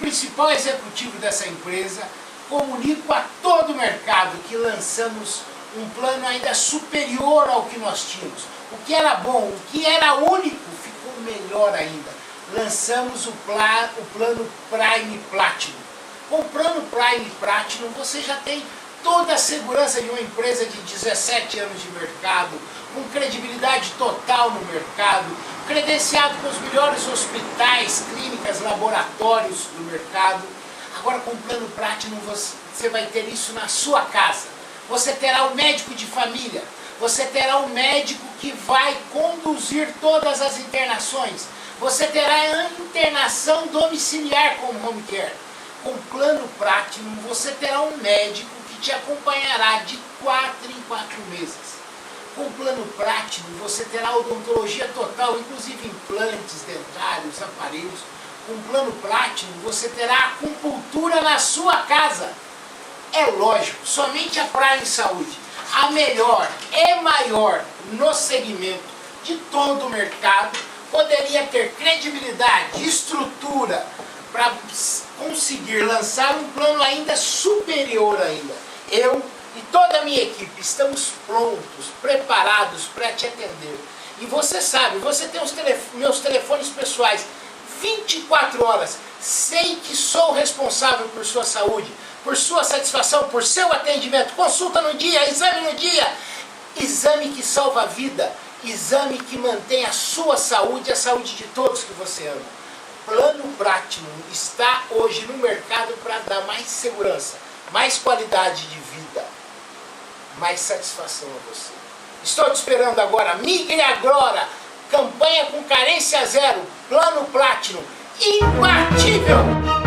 principal executivo dessa empresa, comunico a todo o mercado que lançamos um plano ainda superior ao que nós tínhamos. O que era bom, o que era único, ficou melhor ainda. Lançamos o plano Prime Platinum. Com o plano Prime Platinum você já tem toda a segurança de uma empresa de 17 anos de mercado, com credibilidade total no mercado, credenciado com os melhores hospitais, clínicas, laboratórios do mercado. Agora com o plano Platinum você vai ter isso na sua casa. Você terá o médico de família, você terá o médico que vai conduzir todas as internações, você terá a internação domiciliar com o home care. Com o plano Platinum você terá um médico que te acompanhará de 4 em 4 meses. Com o plano Platinum você terá odontologia total, inclusive implantes, dentários, aparelhos. Com o plano Platinum você terá acupuntura na sua casa. É lógico, somente a Prime Saúde, a melhor e maior no segmento de todo o mercado, poderia ter credibilidade, estrutura para conseguir lançar um plano ainda superior ainda. Eu e toda a minha equipe estamos prontos, preparados para te atender. E você sabe, você tem meus telefones pessoais 24 horas. Sei que sou responsável por sua saúde, por sua satisfação, por seu atendimento. Consulta no dia, exame no dia. Exame que salva a vida. Exame que mantém a sua saúde e a saúde de todos que você ama. Plano Platinum está hoje no mercado para dar mais segurança, mais qualidade de vida, mais satisfação a você. Estou te esperando agora. Migre agora. Campanha com carência zero. Plano Platinum. Imbatível!